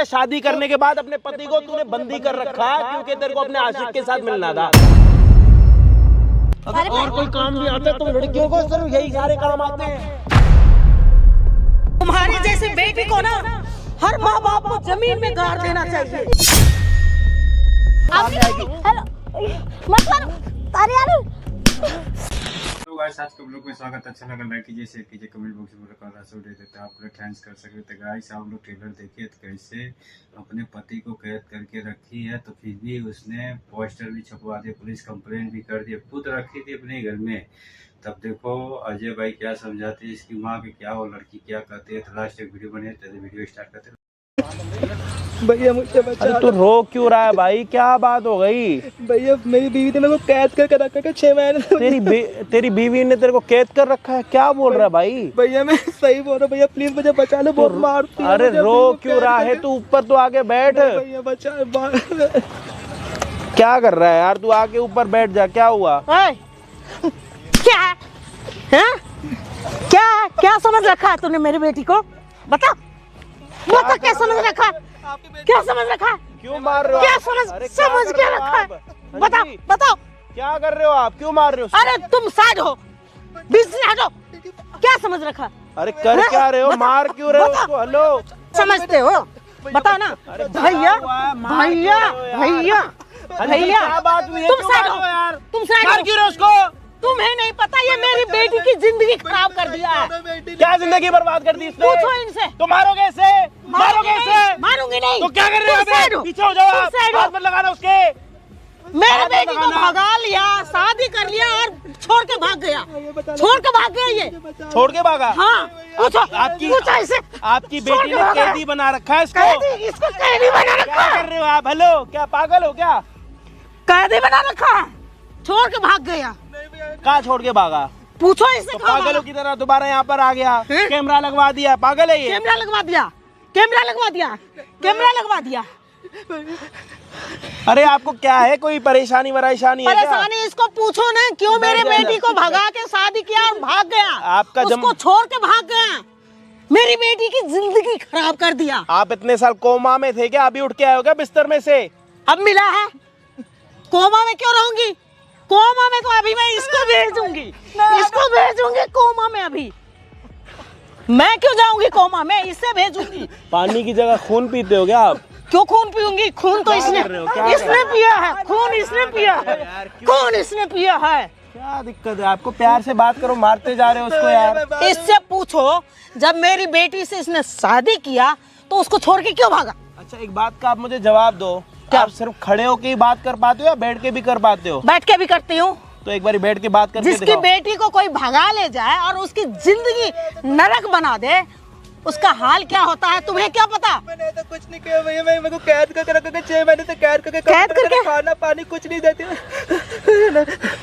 शादी करने के बाद अपने पति को तूने बंदी कर रखा है क्योंकि तेरे को अपने आशिक के साथ मिलना था। अगर और कोई काम भी आता है तो लड़कियों को सिर्फ यही सारे काम आते हैं। तुम्हारी जैसे बेटी को ना हर माँ बाप को जमीन में गाड़ देना चाहिए। हेलो मत मारो तो गाइस आज के ब्लॉग में स्वागत। अच्छा लगा लाइक कीजिए, शेयर कीजिए, कमेंट बॉक्स में दे देते हैं। आप लोग थैंक्स कर सकते थे गाइस। आप लोग ट्रेलर देखिए कैसे अपने पति को कैद करके रखी है, तो फिर भी उसने पोस्टर भी छपवा दिए, पुलिस कंप्लेंट भी कर दी, खुद रखी थी अपने घर में। तब देखो अजय भाई क्या समझाते हैं इसकी माँ की, क्या वो लड़की क्या कहती है। तो लास्ट एक वीडियो बने, वीडियो स्टार्ट करते हैं। भैया मुझे बचा। अरे तू रो क्यों रहा है भाई, क्या बात हो गई? भैया मेरी बीवी ने मेरे को कैद करके रखा है 6 महीने। तेरी बीवी ने तेरे को कैद कर रखा है? क्या बोल रहा है भाई? भैया मैं सही बोल रहा हूँ भैया, प्लीज मुझे बचा लो, बहुत मारती है। अरे रो क्यों रहा है? तू ऊपर तो आके बैठ। भैया बचा। क्या कर रहा है यार तू? आके ऊपर बैठ जा। क्या हुआ? क्या है? क्या समझ रखा है तूने मेरी बेटी को? बता क्या समझ रखा है? क्या समझ रखा है? क्यों मार रहे हो? क्या समझ क्या रखा है? बताओ क्या कर रहे हो आप? क्यों मार रहे हो? अरे तुम साइड हो, बीच से हटो। क्या समझ रखा है? अरे कर क्या रहे हो? मार क्यों रहे हो उसको? हेलो समझते हो? बताओ ना भैया भैया भैया भैया, क्या बात हुई है? तुम साइड हो यार, तुम साइड हो। क्यों रहे हो उसको? तुम्हें नहीं पता ये मेरी बेटी की जिंदगी खराब कर दिया है। क्या जिंदगी बर्बाद कर दी इसने? पूछो इनसे। तो मारोगे इसे? मारोगे इसे? मारूंगी नहीं। तो क्या कर रहे हो? पीछे हो जाओ आप। हाथ मत लगाना उसके। मेरे बेटी को भगा लिया, शादी कर लिया और छोड़ के भाग गया। ये छोड़ के भागा? हाँ पूछो, पूछो इसे। आपकी बेटी ने कैदी बना रखा है इसको। इसको कैदी बना रखा क्या है। कर रहे हो आप? हेलो क्या पागल हो क्या? कैदी बना रखा है, छोड़ के भाग गया। कहाँ छोड़ के भागा? पूछो इससे। तो पागलों की तरह दोबारा यहाँ पर आ गया, कैमरा लगवा दिया। पागल है ये? कैमरा लगवा दिया। अरे आपको क्या है, कोई परेशानी वरेशानी है क्या? परेशानी इसको पूछो ना, क्यों मेरे बेटी को भगा के शादी किया और भाग गया। आपका उसको छोड़ के भाग गया, मेरी बेटी की जिंदगी खराब कर दिया। आप इतने साल कोमा में थे क्या? अभी उठ के आए हो क्या बिस्तर में से? अब मिला है। कोमा में क्यों रहूंगी? कोमा में तो अभी मैं इसको भेजूंगी कोमा में। अभी मैं क्यों जाऊंगी कोमा में? इससे भेजूंगी। पानी की जगह खून पीते हो क्या आप? क्यों खून पीऊंगी? खून तो इसने पिया है। खून इसने पिया है। क्या दिक्कत है आपको? प्यार से बात करो, मारते जा रहे हो उसको यार। इससे पूछो, जब मेरी बेटी से इसने शादी किया तो उसको छोड़ के क्यों भागा? अच्छा एक बात का आप मुझे जवाब दो, क्या आप सिर्फ खड़े होके ही बात कर पाते हो या बैठ के भी कर पाते हो? बैठ के भी करती हूँ। तो एक बार बैठ के बात करके जिसकी बेटी को कोई भगा ले जाए और उसकी जिंदगी नरक बना दे, उसका हाल क्या होता है तुम्हें क्या पता? मैंने तो कुछ नहीं किया भैया, मैं मेरे को कैद करके रखा 6 महीने से। कैद करके खाना पानी कुछ नहीं देती,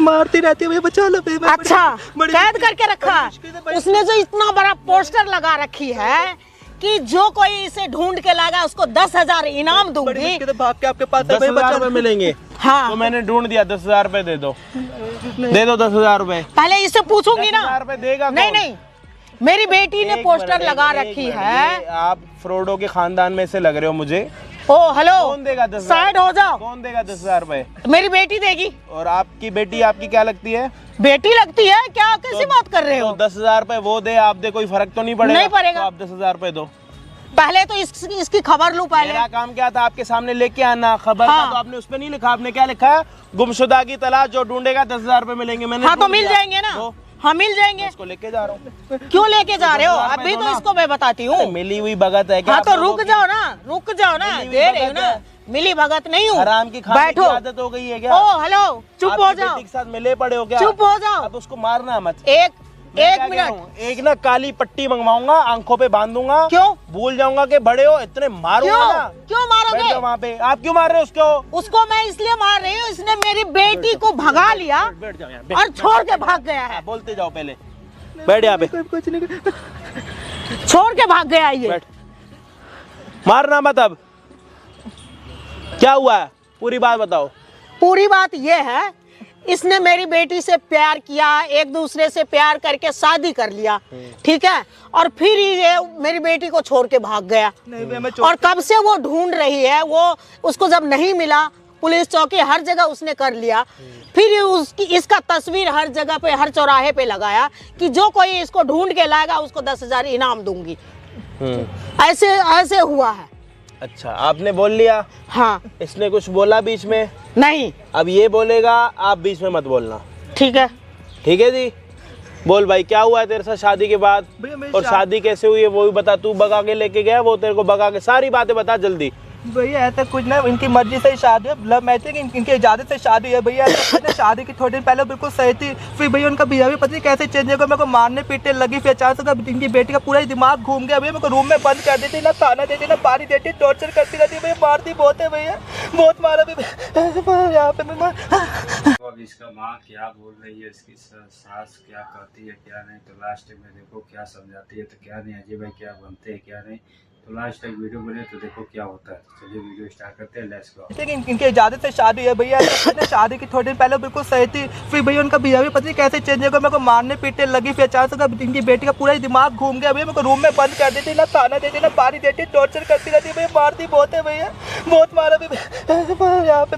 मारती रहती है। भैया बचा लो भैया। अच्छा कैद करके रखा। उसने जो इतना बड़ा पोस्टर लगा रखी है कि जो कोई इसे ढूंढ के लाएगा उसको 10,000 इनाम दूंगी। तो भाग के आपके पास 10,000 रुपए मिलेंगे। हाँ तो मैंने ढूंढ दिया, 10,000 रुपए दे दो 10,000 रुपए। पहले इससे पूछूंगी ना। 10,000 रुपए देगा? नहीं, मेरी बेटी ने पोस्टर लगा रखी है। आप फ्रॉडों के खानदान में से लग रहे हो मुझे। ओ हेलो, कौन देगा 10,000? साइड हो जाओ। कौन देगा 10,000 रुपए? मेरी बेटी देगी। और आपकी बेटी आपकी क्या लगती है? बेटी लगती है क्या? कैसी बात कर रहे हो? 10,000 रुपए वो दे, आप दे, कोई फर्क तो नहीं पड़ेगा? नहीं पड़ेगा। तो आप 10,000 रुपए दो। पहले तो इसकी खबर लूं। पहले मेरा काम क्या था? आपके सामने लेके आना खबर। हाँ। का तो आपने उस पे नहीं लिखा। आपने क्या लिखा है? गुमशुदा की तलाश, जो ढूंढेगा 10,000 रुपए मिलेंगे। मैंने हाँ तो मिल जाएंगे ना। हाँ मिल जाएंगे। इसको लेके जा रहा हूँ। क्यों लेके जा रहे हो? अभी तो इसको मैं बताती हूँ। मिली हुई भगत है क्या? हाँ तो रुक जाओ ना, दे रही हूँ ना। मिली भगत नहीं हूँ। हराम की खाने की आदत हो गई है क्या? ओ हेलो, चुप हो जाओ। बेटी के साथ मिले पड़े हो क्या? चुप हो जाओ। अब उसको मारना मत। एक मिनट। एक ना काली पट्टी मंगवाऊंगा, आंखों पे बांधूंगा। क्यों? भूल जाऊंगा कि बड़े हो, इतने मारूंगा ना। क्यों मारोगे? वहाँ पे आप क्यों मार रहे हो उसको मैं इसलिए मार रही हूँ, इसने मेरी बेटी को भगा लिया और छोड़ के भाग गया है। बोलते जाओ पहले। बैठ यहाँ पे। कुछ नहीं, छोड़ के भाग गया ये। बैठ। मारना मत। अब क्या हुआ है? पूरी बात बताओ। पूरी बात ये है, इसने मेरी बेटी से प्यार किया, एक दूसरे से प्यार करके शादी कर लिया, ठीक है, और फिर ये मेरी बेटी को छोड़ के भाग गया। नहीं भैया मैं और कब से वो ढूंढ रही है, वो उसको जब नहीं मिला, पुलिस चौकी हर जगह उसने कर लिया, फिर उसकी इसका तस्वीर हर जगह पे, हर चौराहे पे लगाया कि जो कोई इसको ढूंढ के लाएगा उसको 10,000 इनाम दूंगी। ऐसे ऐसे हुआ है। अच्छा, आपने बोल लिया? हाँ। इसने कुछ बोला बीच में? नहीं। अब ये बोलेगा, आप बीच में मत बोलना, ठीक है? ठीक है जी। बोल भाई, क्या हुआ है तेरे साथ शादी के बाद? भैया मेरी और शादी कैसे हुई है वो भी बता। तू भगा के लेके गया, वो तेरे को भगा के, सारी बातें बता जल्दी। भैया ऐसा कुछ ना, इनकी मर्जी से ही शादी है, लव मैरिज है, इनकी इजाजत से शादी है भैया। शादी की थोड़ी दिन पहले बिल्कुल सही थी, फिर भैया उनका बिहेवियर पता नहीं कैसे चेंज हो गया, मेरे को मारने पीटने लगी, फिर अचानक से इनकी बेटी का पूरा ही दिमाग घूम गया भैया। मेरे को रूम में बंद कर देती, ना खाना देती, ना पानी देती, टॉर्चर करती रहती भैया, मारती बहुत है भैया, बहुत मारा भी यहाँ पे। अब इसका माँ क्या बोल रही है, इसकी सास क्या कहती है क्या नहीं, तो लास्ट में देखो क्या समझाती है तो क्या नहीं, अजय भाई क्या बनते हैं क्या नहीं, तो लास्ट तक वीडियो बने तो देखो क्या होता है। चलिए वीडियो स्टार्ट करते हैं, लेट्स गो। लेकिन इनकी इजाजत से शादी है भैया। शादी की थोड़ी दिन पहले बिल्कुल सही थी, फिर भैया उनका बिहेवियर पता नहीं कैसे चेंज हो गया, मेरे को मारने पीटने लगी, फिर अचानक से इनकी बेटी का पूरा ही दिमाग घूम गया भैया। मेरे को रूम में बंद कर देती, ना खाना देती, ना पानी देती, टॉर्चर करती रहती भैया, मारती बहुत है भैया, बहुत मारा भी यहाँ पे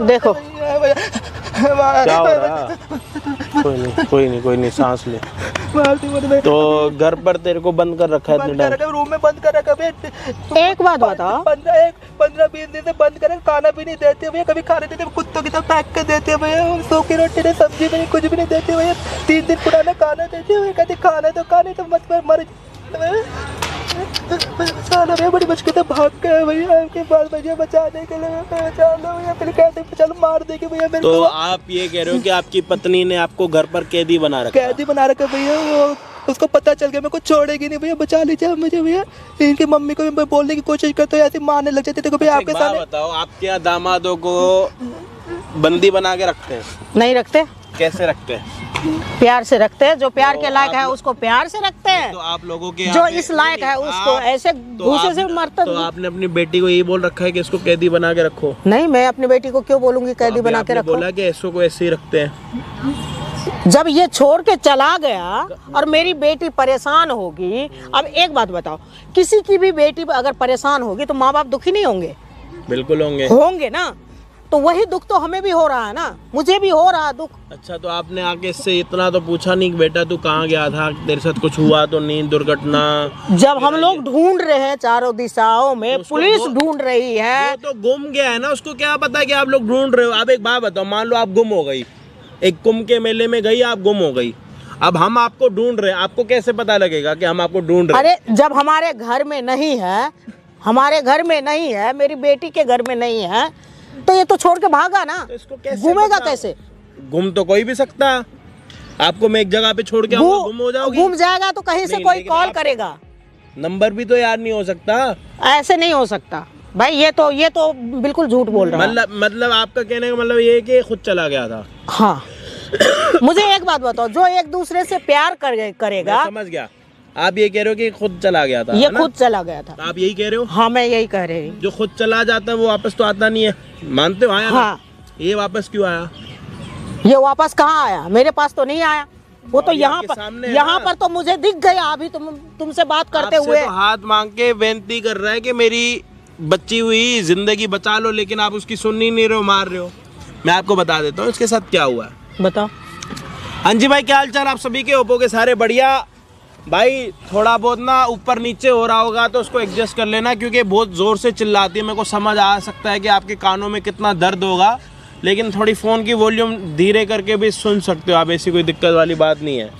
देखो क्या हो रहा है? कोई नहीं, सांस ले। तो घर पर तेरे को बंद कर रखा है इतने टाइम? रूम में बंद कर रखा भैया। एक बात बताओ, 15-20 दिन से बंद कर, खाना भी नहीं देते भैया, कभी खाने देते कुत्तों की तरह पैक कर देते हैं भैया, सूखी रोटी नहीं, सब्जी नहीं, कुछ भी नहीं देते भैया, 3 दिन पुराना खाना देते हैं, कहते खाना तो खाने तो मत मर भैया। बड़ी मुश्किल से भाग गए भैया, आपके पास भैया बचाने के लिए बचा लो भैया, फिर कहते चलो मार देंगे भैया मेरे तो को। आप ये कह रहे हो कि आपकी पत्नी ने आपको घर पर कैदी बना रखा? कैदी बना रखा भैया, वो उसको पता चल गया, मेरे को छोड़ेगी नहीं भैया, बचा लीजिए मुझे भैया। इनकी मम्मी को भी बोलने की कोशिश करते ऐसे मारने लग जाते। देखो भैया आपके साथ बताओ, आपके यहाँ दामादों को बंदी बना के रखते हैं? नहीं रखते। कैसे रखते हैं? प्यार से रखते हैं, जो प्यार के लायक है उसको प्यार से रखते हैं, तो आप लोगों के जो इस लायक है उसको ऐसे घूसे से मारते। तो आपने अपनी बेटी को यही बोल रखा है कि इसको कैदी बना के रखो? नहीं, मैं अपनी बेटी को क्यों बोलूंगी कैदी बना के रखो? बोला कि ऐसो को ऐसे ही रखते हैं। जब ये छोड़ के चला गया और मेरी बेटी परेशान होगी, अब एक बात बताओ, किसी की भी बेटी अगर परेशान होगी तो माँ बाप दुखी नहीं होंगे? बिल्कुल होंगे ना। तो वही दुख तो हमें भी हो रहा है ना, मुझे भी हो रहा है दुख। अच्छा, तो आपने आके इससे इतना तो पूछा नहीं कि बेटा तू कहाँ गया था, तेरे साथ कुछ हुआ तो नहीं, दुर्घटना? जब हम लोग ढूंढ रहे हैं चारों दिशाओं में, पुलिस ढूंढ रही है, वो तो गुम गया है ना, उसको क्या पता है कि आप लोग ढूंढ रहे हो? आप एक बात बताओ, मान लो आप गुम हो गई, एक कुंभ के मेले में गई, आप गुम हो गई, अब हम आपको ढूंढ रहे हैं, आपको कैसे पता लगेगा कि हम आपको ढूंढ रहे हैं? अरे जब हमारे घर में नहीं है, हमारे घर में नहीं है, मेरी बेटी के घर में नहीं है, तो ये तो छोड़ के भागा ना, तो इसको कैसे घूमेगा कैसे? गुम तो कोई भी सकता है। आपको मैं एक जगह पे छोड़ के आऊंगा, गुम हो जाओगी? घूम जाएगा तो कहीं से नहीं, कोई लेकिन कॉल करेगा। नंबर भी तो याद नहीं हो सकता। ऐसे नहीं हो सकता भाई, ये तो बिल्कुल झूठ बोल रहा है। मतलब आपका कहने का मतलब ये है कि खुद चला गया था? हाँ। मुझे एक बात बताओ, जो एक दूसरे से प्यार करेगा, मैं समझ गया, आप ये कह रहे हो कि खुद चला गया था? ये खुद चला गया था। आप यही कह रहे हो? हाँ, मैं यही कह रही हूँ। जो खुद चला जाता है वो वापस तो आता नहीं है, मानते हो? आया ना? हाँ। ये वापस क्यों आया? ये वापस कहाँ आया? मेरे पास तो नहीं आया, वो तो यहाँ पर तो मुझे दिख गया अभी तुमसे बात करते हुए। तो हाथ मांग के बेनती कर रहा है कि मेरी बच्ची हुई जिंदगी बचा लो, लेकिन आप उसकी सुन ही नहीं रहे हो, मार रहे हो। मैं आपको बता देता हूँ इसके साथ क्या हुआ है। बताओ। हाँ जी भाई, क्या हाल चाल आप सभी के? ओप्पो के सारे बढ़िया भाई। थोड़ा बहुत ना ऊपर नीचे हो रहा होगा तो उसको एडजस्ट कर लेना, क्योंकि बहुत ज़ोर से चिल्लाती है। मेरे को समझ आ सकता है कि आपके कानों में कितना दर्द होगा, लेकिन थोड़ी फ़ोन की वॉल्यूम धीरे करके भी सुन सकते हो आप, ऐसी कोई दिक्कत वाली बात नहीं है।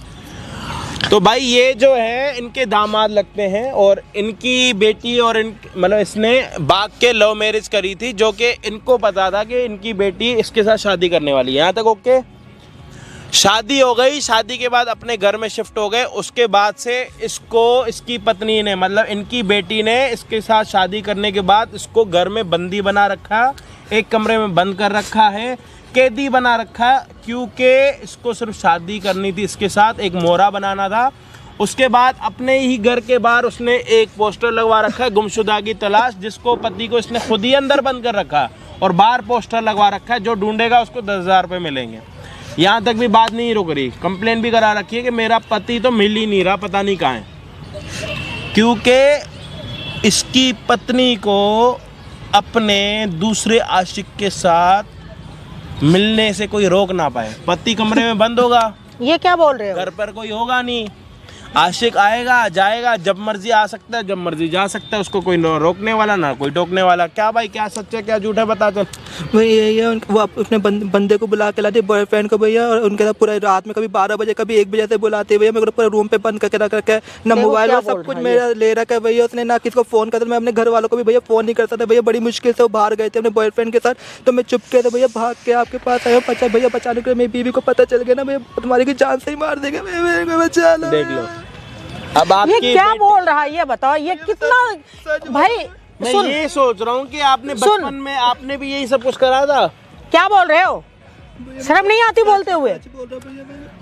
तो भाई ये जो है इनके दामाद लगते हैं, और इनकी बेटी और मतलब इसने भाग के लव मैरिज करी थी, जो कि इनको पता था कि इनकी बेटी इसके साथ शादी करने वाली है। यहाँ तक ओके? शादी हो गई, शादी के बाद अपने घर में शिफ्ट हो गए। उसके बाद से इसकी पत्नी ने, मतलब इनकी बेटी ने इसके साथ शादी करने के बाद इसको घर में बंदी बना रखा, एक कमरे में बंद कर रखा है, कैदी बना रखा, क्योंकि इसको सिर्फ शादी करनी थी इसके साथ, एक मोहरा बनाना था। उसके बाद अपने ही घर के बाहर उसने एक पोस्टर लगवा रखा है, गुमशुदा की तलाश, जिसको पति को इसने खुद ही अंदर बंद कर रखा। और बाहर पोस्टर लगवा रखा है, जो ढूंढेगा उसको 10,000 रुपये मिलेंगे। यहाँ तक भी बात नहीं रुक रही, कंप्लेन भी करा रखी है कि मेरा पति तो मिल ही नहीं रहा, पता नहीं कहाँ है, क्योंकि इसकी पत्नी को अपने दूसरे आशिक के साथ मिलने से कोई रोक ना पाए। पति कमरे में बंद होगा, ये क्या बोल रहे हो? घर पर कोई होगा नहीं, आशिक आएगा जाएगा, जब मर्जी आ सकता है, जब मर्जी जा सकता है, उसको कोई रोकने वाला ना कोई टोकने वाला। क्या भाई, क्या सच है क्या झूठ है, बता चल। वही यही है, वो अपने बंदे को बुला के लाते बॉयफ्रेंड को भैया, और उनके साथ पूरा रात में कभी 12 बजे कभी 1 बजे से बुलाते भैया। मेरे को पूरा रूम पे बंद करके रख रखा है, ना मोबाइल में सब कुछ मेरा ले रखा है भैया उसने, ना किसी को फोन करता। मैं अपने घर वालों को भी भैया फोन नहीं कर सकता भैया, बड़ी मुश्किल से वो बाहर गए थे अपने बॉयफ्रेंड के साथ, तो मैं चुप के भैया भाग के आपके पास आया। भैया बचाने के लिए मेरी बीवी को पता चल गया ना भैया, तुम्हारी की जान से ही मार देगा, बचा लो। देख लो अब ये आपकी क्या बोल रहा है, ये बताओ, ये कितना भाई। मैं सुन, ये सोच रहा हूँ कि आपने बचपन में आपने भी यही सब कुछ करा था। क्या बोल रहे हो? शर्म नहीं आती बोलते हुए?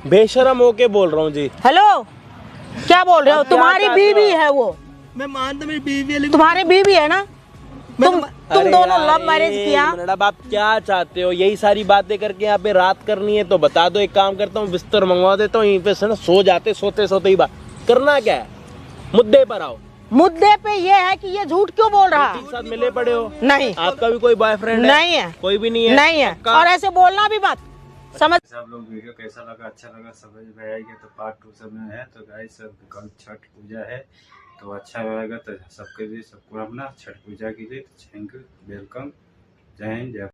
बेशरम होके बोल रहा हूँ जी। हेलो, क्या बोल रहे हो? अब क्या तुम्हारी चाहते हो? बीवी है वो, मैं मानता मेरी बीवी है, लेकिन तुम्हारी बीवी है ना, तुम दोनों लव मैरिज किया। अब आप क्या चाहते हो? यही सारी बातें करके यहाँ पे रात करनी है तो बता दो, एक काम करता हूँ बिस्तर मंगवा देता हूँ, यहीं पे से ना सो जाते, सोते सोते ही बात करना। क्या है, मुद्दे पर आओ। मुद्दे पे ये है कि ये झूठ क्यों बोल रहा है? साथ मिले पड़े हो? नहीं, आपका भी कोई बॉयफ्रेंड नहीं है, कोई भी नहीं है, नहीं है, और ऐसे बोलना भी मत, समझ। सब लोग वीडियो कैसा लगा, अच्छा लगा, समझ में आएगा तो पार्ट 2 सब में है। तो गाइस सब कल छठ पूजा है, तो अच्छा रहेगा तो सबके लिए, सबको अपना छठ पूजा के लिए थैंक यू, वेलकम, जय हिंद, जय